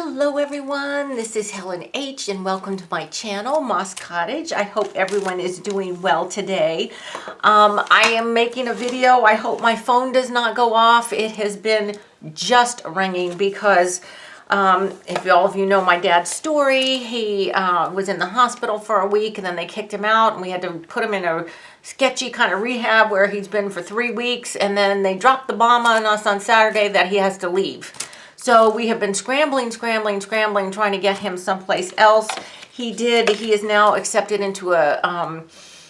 Hello everyone, this is Helen H and welcome to my channel, Moss Cottage. I hope everyone is doing well today. I am making a video. I hope my phone does not go off. It has been just ringing because if all of you know my dad's story, he was in the hospital for a week and then they kicked him out and we had to put him in a sketchy kind of rehab where he's been for 3 weeks, and then they dropped the bomb on us on Saturday that he has to leave. So we have been scrambling, trying to get him someplace else. He is now accepted into a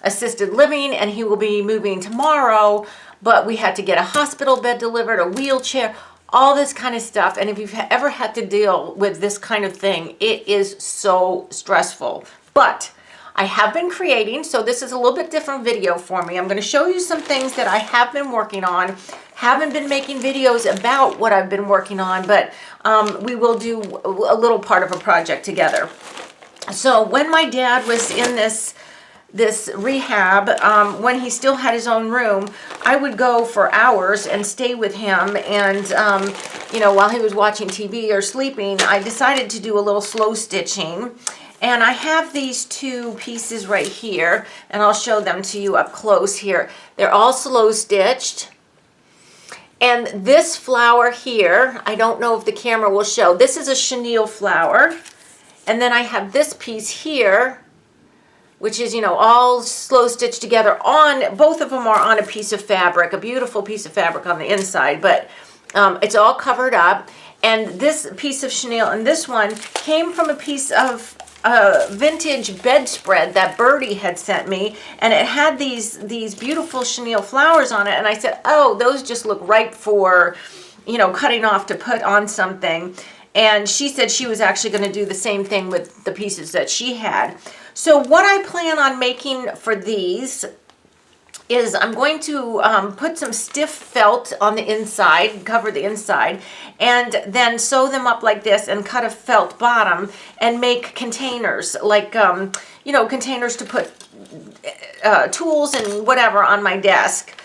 assisted living and he will be moving tomorrow, but we had to get a hospital bed delivered, a wheelchair, all this kind of stuff. And if you've ever had to deal with this kind of thing, it is so stressful. But I have been creating, so this is a little bit different video for me. I'm going to show you some things that I have been working on. Haven't been making videos about what I've been working on, but we will do a little part of a project together. So when my dad was in this rehab, when he still had his own room, I would go for hours and stay with him, and you know, while he was watching TV or sleeping, I decided to do a little slow stitching. And I have these two pieces right here, and I'll show them to you up close here. They're all slow stitched. And this flower here, I don't know if the camera will show, this is a chenille flower. And then I have this piece here, which is, you know, all slow stitched together on, both of them are on a piece of fabric, a beautiful piece of fabric on the inside, but it's all covered up. And this piece of chenille and this one came from a piece of vintage bedspread that Birdie had sent me, and it had these beautiful chenille flowers on it, and I said, oh, those just look ripe for, you know, cutting off to put on something. And she said she was actually going to do the same thing with the pieces that she had. So what I plan on making for these is I'm going to put some stiff felt on the inside, cover the inside, and then sew them up like this and cut a felt bottom and make containers, like, you know, containers to put tools and whatever on my desk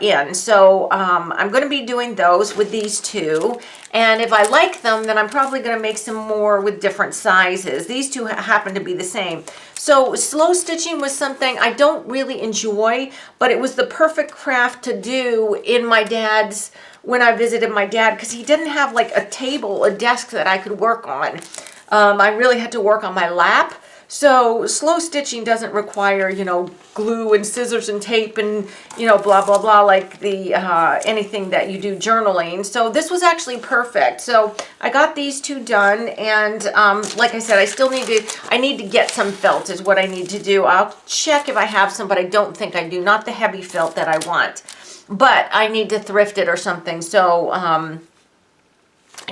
in. So I'm going to be doing those with these two, and if I like them, then I'm probably going to make some more with different sizes. These two happen to be the same. So slow stitching was something I don't really enjoy, but it was the perfect craft to do in my dad's, when I visited my dad, because he didn't have like a table, a desk that I could work on. I really had to work on my lap. So slow stitching doesn't require, you know, glue and scissors and tape and, you know, blah, blah, blah, like the anything that you do journaling. So this was actually perfect. So I got these two done, and like I said, I need to get some felt is what I need to do. I'll check if I have some, but I don't think I do. Not the heavy felt that I want, but I need to thrift it or something. So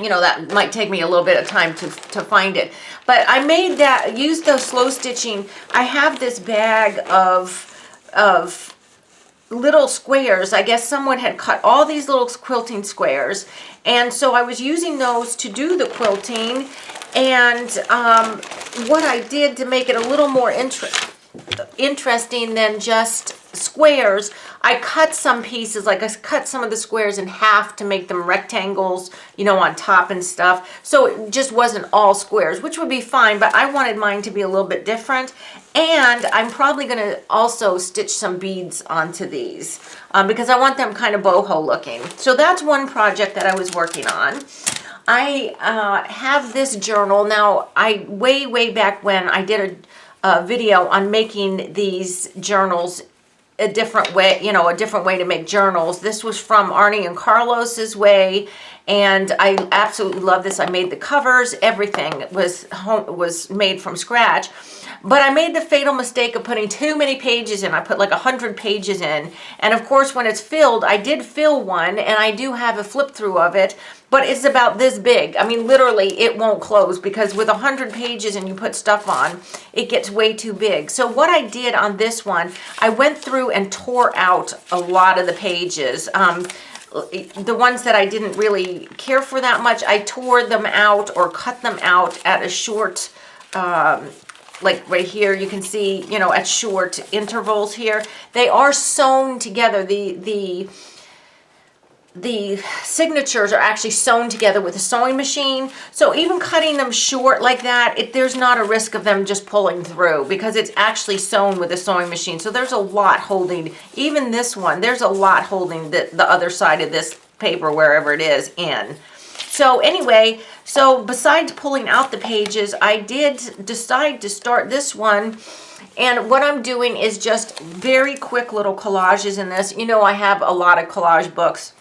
you know, that might take me a little bit of time to find it. But I made that, used those slow stitching. I have this bag of little squares. I guess someone had cut all these little quilting squares. And so I was using those to do the quilting. And what I did to make it a little more interesting than just squares, I cut some pieces, like I cut some of the squares in half to make them rectangles, you know, on top and stuff. So it just wasn't all squares, which would be fine, but I wanted mine to be a little bit different. And I'm probably going to also stitch some beads onto these because I want them kind of boho looking. So that's one project that I was working on. I have this journal. Now, way back when I did a video on making these journals a different way, you know, a different way to make journals. This was from Arnie and Carlos's way, and I absolutely love this. I made the covers, everything was made from scratch. But I made the fatal mistake of putting too many pages in. I put like 100 pages in. And of course, when it's filled, I did fill one, and I do have a flip through of it, but it's about this big. I mean, literally, it won't close because with 100 pages and you put stuff on, it gets way too big. So what I did on this one, I went through and tore out a lot of the pages. The ones that I didn't really care for that much, I tore them out or cut them out at a short, like right here, you can see, you know, at short intervals here. They are sewn together. The the signatures are actually sewn together with a sewing machine. So even cutting them short like that, there's not a risk of them just pulling through because it's actually sewn with a sewing machine. So there's a lot holding, even this one, there's a lot holding the other side of this paper, wherever it is, in. So anyway, so besides pulling out the pages, I did decide to start this one. And what I'm doing is just very quick little collages in this. You know, I have a lot of collage books.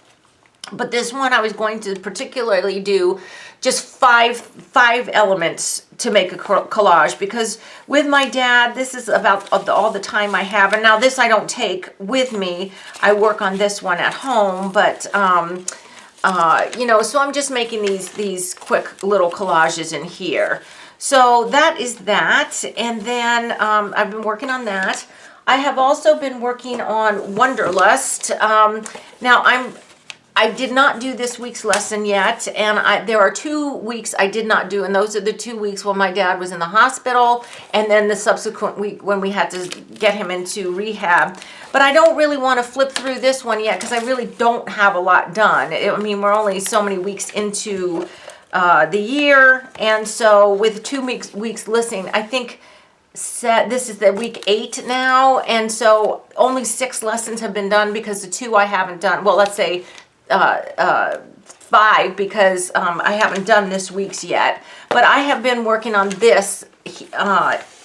But this one I was going to particularly do just five elements to make a collage, because with my dad, this is about all the time I have. And now this I don't take with me. I work on this one at home, but you know, so I'm just making these quick little collages in here. So that is that. And then I've been working on that. I have also been working on Wanderlust. Now I did not do this week's lesson yet, and there are 2 weeks I did not do, and those are the 2 weeks when my dad was in the hospital, and then the subsequent week when we had to get him into rehab. But I don't really want to flip through this one yet because I really don't have a lot done. I mean, we're only so many weeks into the year, and so with 2 weeks listening, I think this is the week 8 now, and so only 6 lessons have been done because the 2 I haven't done. Well, let's say 5 because I haven't done this week's yet. But I have been working on this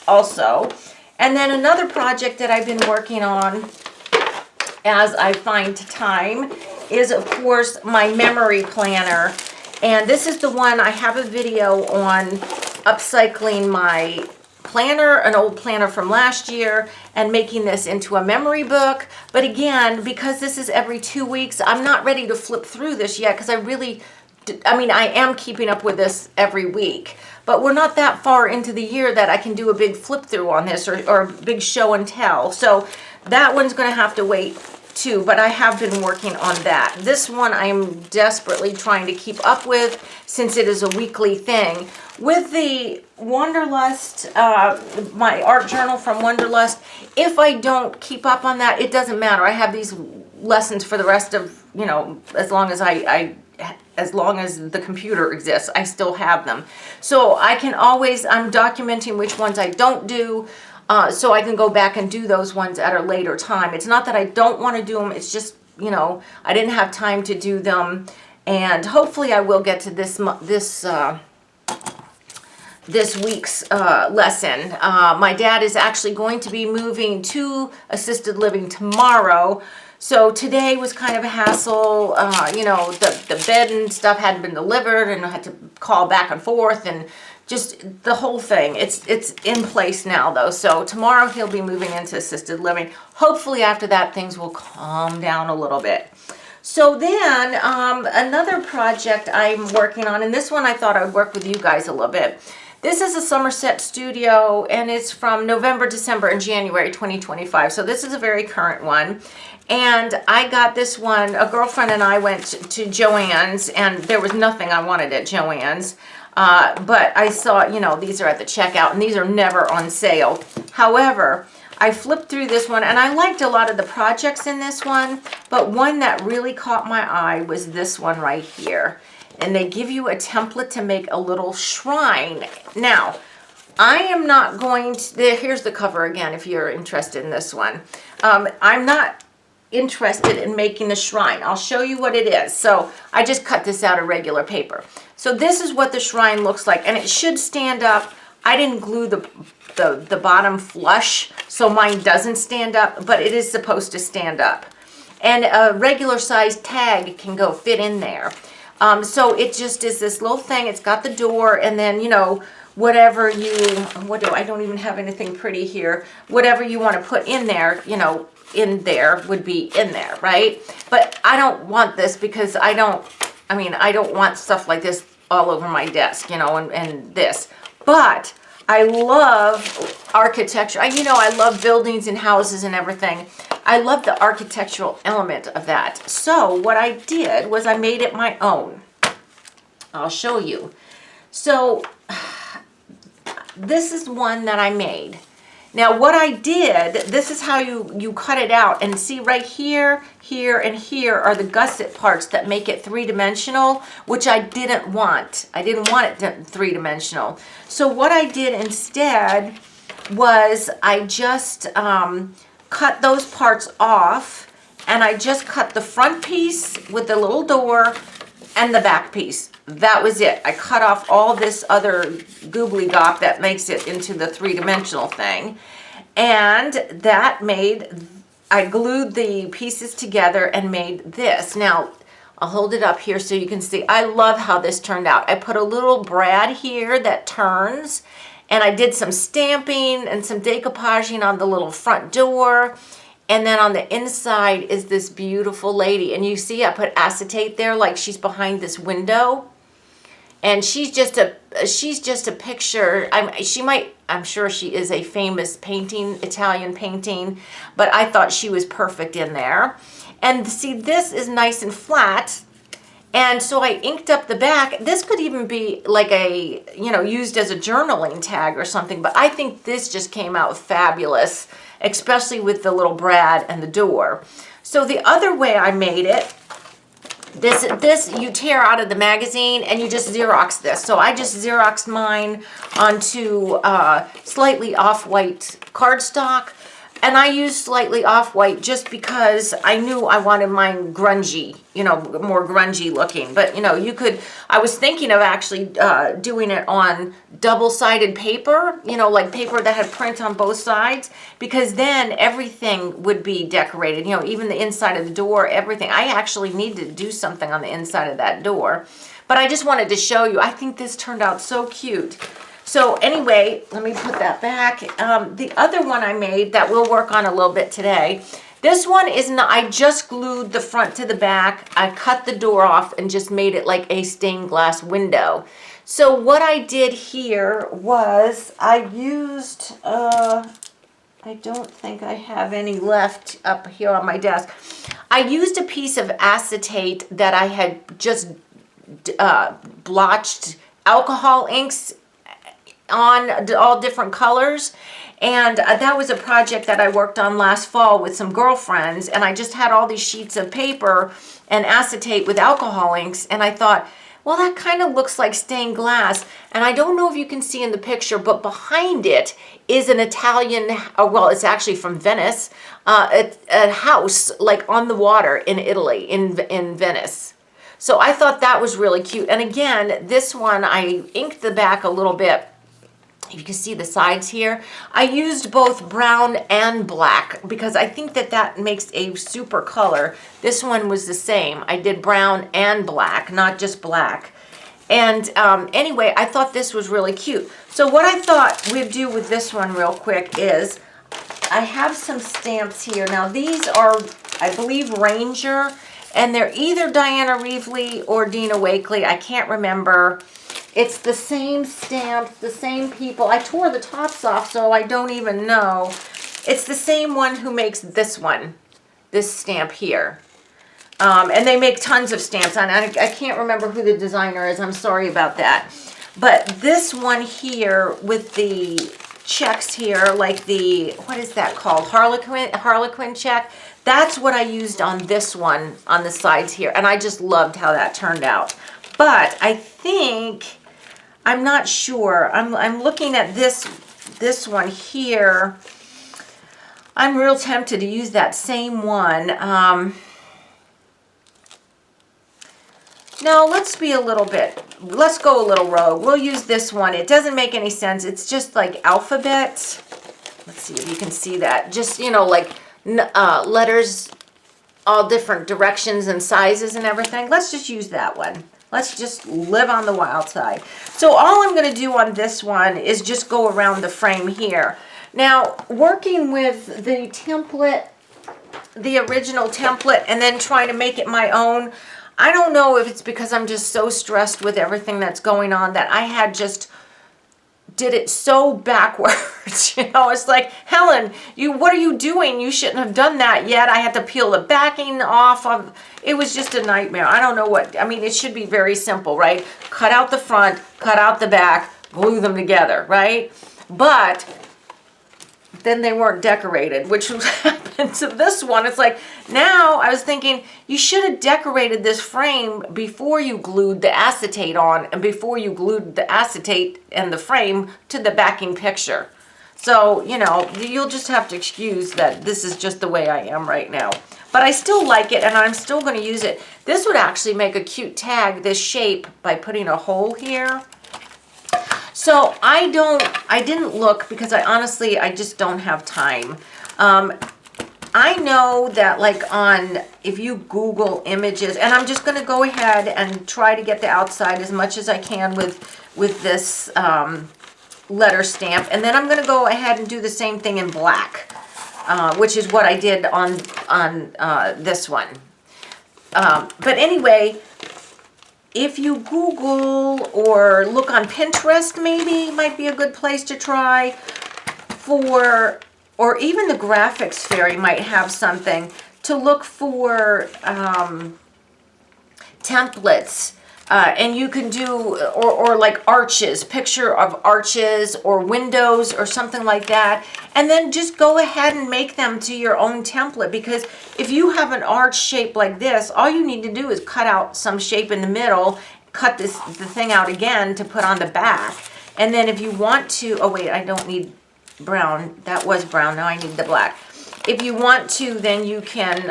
also. And then another project that I've been working on as I find time is, of course, my memory planner. And this is the one I have a video on upcycling my planner, an old planner from last year, and making this into a memory book. But again, because this is every 2 weeks, I'm not ready to flip through this yet because I am keeping up with this every week, but we're not that far into the year that I can do a big flip through on this or a big show and tell. So that one's going to have to wait too, but I have been working on that. This one I am desperately trying to keep up with since it is a weekly thing. With the Wanderlust, my art journal from Wanderlust, if I don't keep up on that, it doesn't matter. I have these lessons for the rest of, you know, as long as as long as the computer exists, I still have them. So I can always, I'm documenting which ones I don't do, so I can go back and do those ones at a later time. It's not that I don't want to do them, it's just, you know, I didn't have time to do them, and hopefully I will get to this week's lesson. My dad is actually going to be moving to assisted living tomorrow. So today was kind of a hassle. You know, the bed and stuff hadn't been delivered and I had to call back and forth and just the whole thing. It's in place now though. So tomorrow he'll be moving into assisted living. Hopefully after that things will calm down a little bit. So then another project I'm working on, and this one I thought I would work with you guys a little bit. This is a Somerset studio, and it's from November, December, and January 2025. So this is a very current one. And I got this one, a girlfriend and I went to Joann's, and there was nothing I wanted at Joann's. But I saw, you know, these are at the checkout, and these are never on sale. However, I flipped through this one, and I liked a lot of the projects in this one, but one that really caught my eye was this one right here. And they give you a template to make a little shrine. Now, I am not going to, here's the cover again if you're interested in this one. I'm not interested in making the shrine. I'll show you what it is. So I just cut this out of regular paper. So this is what the shrine looks like, and it should stand up. I didn't glue the bottom flush, so mine doesn't stand up, but it is supposed to stand up. And a regular size tag can fit in there. So it just is this little thing. It's got the door, and then, you know, whatever I don't even have anything pretty here. Whatever you want to put in there, you know, in there would be in there, right? But I don't want this because I don't want stuff like this all over my desk, you know, and this. But I love architecture. You know, I love buildings and houses and everything. I love the architectural element of that. So what I did was I made it my own. I'll show you. So this is one that I made. Now what I did, this is how you cut it out, and see right here, here, and here are the gusset parts that make it three-dimensional, which I didn't want. I didn't want it three-dimensional. So what I did instead was I just cut those parts off, and I just cut the front piece with the little door and the back piece. That was it. I cut off all this other goobly gop that makes it into the three-dimensional thing. And that made, I glued the pieces together and made this. Now, I'll hold it up here so you can see. I love how this turned out. I put a little brad here that turns, and I did some stamping and some decoupaging on the little front door. And then on the inside is this beautiful lady. And you see I put acetate there like she's behind this window. And she's just a picture. I'm sure she is a famous painting, Italian painting, but I thought she was perfect in there. And see, this is nice and flat. And so I inked up the back. This could even be like a, used as a journaling tag or something, but I think this just came out fabulous, especially with the little brad and the door. So the other way I made it, this you tear out of the magazine and you just Xerox this. So I just Xeroxed mine onto slightly off-white cardstock. And I used slightly off-white just because I knew I wanted mine grungy, more grungy looking. But, I was thinking of actually doing it on double-sided paper, like paper that had print on both sides, because then everything would be decorated, even the inside of the door, everything. I actually need to do something on the inside of that door. But I just wanted to show you. I think this turned out so cute. So anyway, let me put that back. The other one I made that we'll work on a little bit today, this one is not, I just glued the front to the back. I cut the door off and just made it like a stained glass window. So what I did here was I used, I don't think I have any left up here on my desk. I used a piece of acetate that I had just blotched alcohol inks on all different colors, and that was a project that I worked on last fall with some girlfriends, and I just had all these sheets of paper and acetate with alcohol inks, and I thought, well, that kind of looks like stained glass. And I don't know if you can see in the picture, but behind it is an Italian, well, it's actually from Venice, a house like on the water in Italy, in Venice. So I thought that was really cute. And again, this one, I inked the back a little bit. You can see the sides here. I used both brown and black because I think that makes a super color. This one was the same. I did brown and black, not just black. And anyway, I thought this was really cute. So what I thought we'd do with this one real quick is I have some stamps here. Now these are, I believe, Ranger, and they're either Diana Reevely or Dina Wakley. I can't remember. It's the same stamp, the same people. I tore the tops off, so I don't even know. It's the same one who makes this one, this stamp here. And they make tons of stamps. And I can't remember who the designer is. I'm sorry about that. But this one here with the checks here, like the, what is that called? Harlequin check. That's what I used on this one, on the sides here. And I just loved how that turned out. But I think, I'm not sure. I'm looking at this one here. I'm real tempted to use that same one. No, let's go a little rogue. We'll use this one. It doesn't make any sense. It's just like alphabet. Let's see if you can see that. Just, like letters, all different directions and sizes and everything. Let's just use that one. Let's just live on the wild side. So all I'm going to do on this one is just go around the frame here. Now, working with the template, the original template, and then trying to make it my own, I don't know if it's because I'm just so stressed with everything that's going on that I had just did it so backwards. It's like, Helen, what are you doing? You shouldn't have done that yet. I had to peel the backing off of, it was just a nightmare. I don't know what, I mean, it should be very simple, right? Cut out the front, cut out the back, glue them together, right? But then they weren't decorated, which happened to this one. It's like, now I was thinking you should have decorated this frame before you glued the acetate on and before you glued the acetate and the frame to the backing picture. So, you know, you'll just have to excuse that this is just the way I am right now. But I still like it, and I'm still going to use it. This would actually make a cute tag, this shape, by putting a hole here. So I didn't look because I just don't have time. I know that like if you Google images, and I'm just going to go ahead and try to get the outside as much as I can with this letter stamp, and then I'm going to go ahead and do the same thing in black, which is what I did on this one. But anyway, if you Google or look on Pinterest, maybe might be a good place to try for, or even the Graphics Fairy might have something to look for templates. And you can do, or like arches, picture of arches or windows or something like that. And then just go ahead and make them to your own template. Because if you have an arch shape like this, all you need to do is cut out some shape in the middle, cut the thing out again to put on the back. And then if you want to, oh wait, I don't need brown. That was brown, now I need the black. If you want to, then you can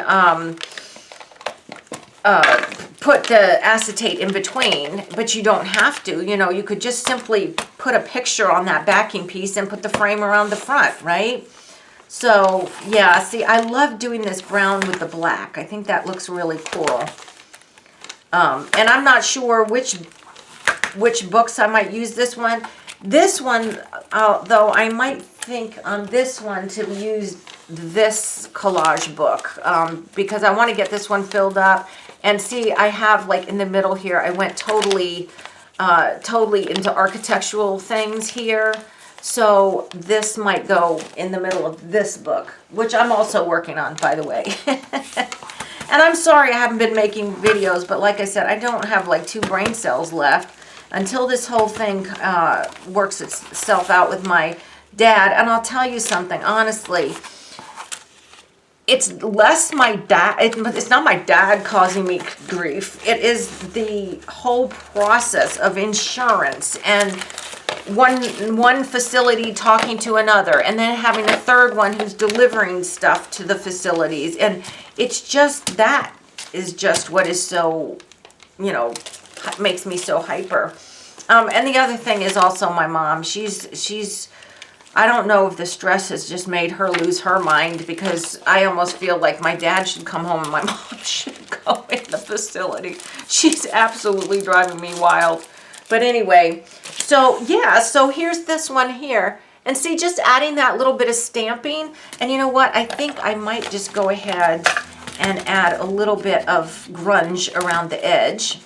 put the acetate in between, but you don't have to. You know, you could just simply put a picture on that backing piece and put the frame around the front, right? So, yeah, see, I love doing this brown with the black. I think that looks really cool. And I'm not sure which books I might use this one. This one, though, I might think on this one to use this collage book because I want to get this one filled up. And see, I have like in the middle here, I went totally into architectural things here. So this might go in the middle of this book, which I'm also working on, by the way. And I'm sorry I haven't been making videos, but like I said, I don't have like 2 brain cells left until this whole thing works itself out with my dad. And I'll tell you something, honestly, it's less my dad, it's not my dad causing me grief. It is the whole process of insurance and one facility talking to another and then having a third one who's delivering stuff to the facilities. And it's just, that is just what is so, you know, makes me so hyper. And the other thing is also my mom. She's I don't know if the stress has just made her lose her mind, because I almost feel like my dad should come home and my mom should go in the facility. She's absolutely driving me wild. But anyway, so yeah, so here's this one here. And see, just adding that little bit of stamping. And you know what? I think I might just go ahead and add a little bit of grunge around the edge.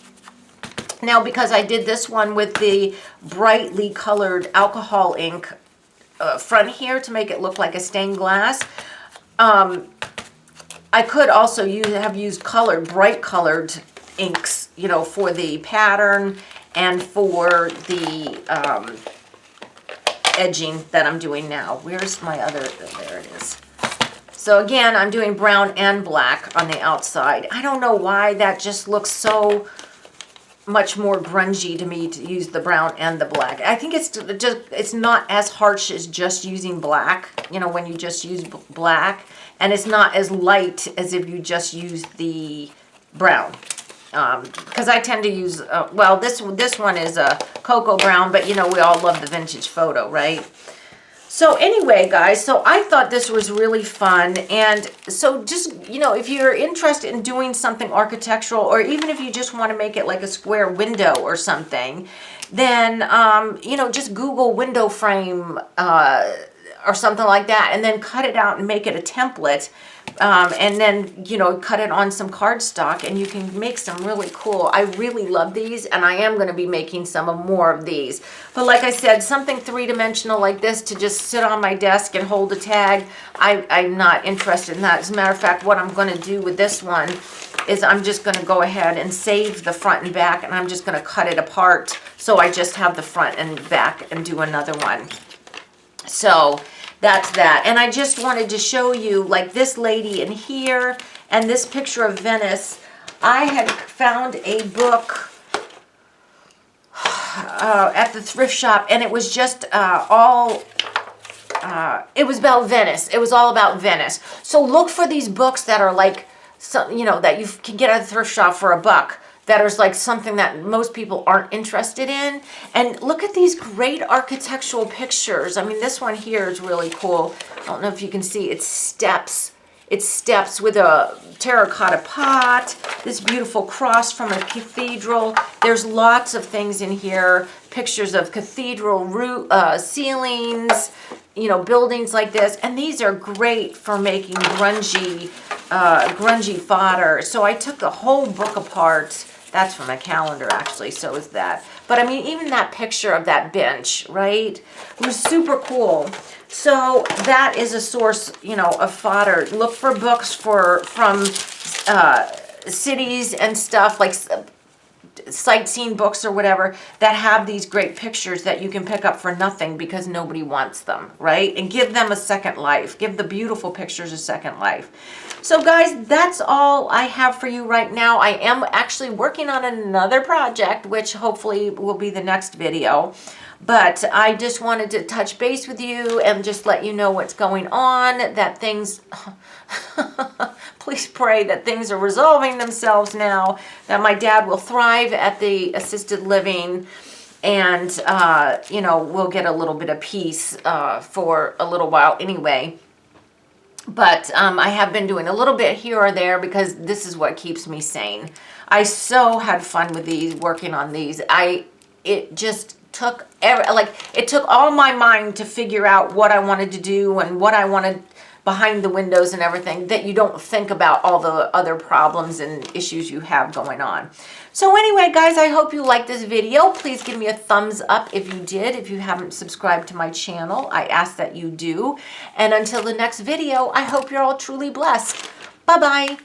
Now, because I did this one with the brightly colored alcohol ink front here to make it look like a stained glass. I could also have used bright colored inks, you know, for the pattern and for the edging that I'm doing now. Where's my other, there it is. So again, I'm doing brown and black on the outside. I don't know why that just looks so much more grungy to me to use the brown and the black. I think it's not as harsh as just using black, you know, when you just use black, and it's not as light as if you just use the brown. Because I tend to use, well, this one is a cocoa brown, but you know, we all love the vintage photo, right? So anyway, guys, so I thought this was really fun. And so just, you know, if you're interested in doing something architectural, or even if you just want to make it like a square window or something, then, you know, just Google window frame or something like that, and then cut it out and make it a template. And then, you know, cut it on some cardstock, and you can make some really cool. I really love these, and I am going to be making more of these. But like I said, something 3-dimensional like this to just sit on my desk and hold a tag, I'm not interested in that. As a matter of fact, what I'm going to do with this one is I'm just going to go ahead and save the front and back, and I'm just going to cut it apart so I just have the front and back and do another one. So that's that. And I just wanted to show you, like, this lady in here and this picture of Venice. I had found a book at the thrift shop, and it was just it was about Venice. It was all about Venice. So look for these books that are like, you know, that you can get at the thrift shop for $1. That is like something that most people aren't interested in. And look at these great architectural pictures. I mean, this one here is really cool. I don't know if you can see, it's steps. It's steps with a terracotta pot, this beautiful cross from a cathedral. There's lots of things in here, pictures of cathedral ceilings, you know, buildings like this. And these are great for making grungy fodder. So I took the whole book apart. That's from a calendar, actually, so is that. But I mean, even that picture of that bench, right, was super cool. So that is a source, you know, of fodder. Look for books from cities and stuff, like sightseeing books or whatever, that have these great pictures that you can pick up for nothing because nobody wants them, right? And give them a second life. Give the beautiful pictures a second life. So guys, that's all I have for you right now. I am actually working on another project, which hopefully will be the next video. But I just wanted to touch base with you and just let you know what's going on, that things, please pray that things are resolving themselves now, that my dad will thrive at the assisted living, and, you know, we'll get a little bit of peace for a little while anyway. But I have been doing a little bit here or there because this is what keeps me sane. I so had fun with these, working on these. It just took it took all my mind to figure out what I wanted to do and what I wanted behind the windows and everything, that you don't think about all the other problems and issues you have going on. So anyway, guys, I hope you liked this video. Please give me a thumbs up if you did. If you haven't subscribed to my channel, I ask that you do. And until the next video, I hope you're all truly blessed. Bye-bye.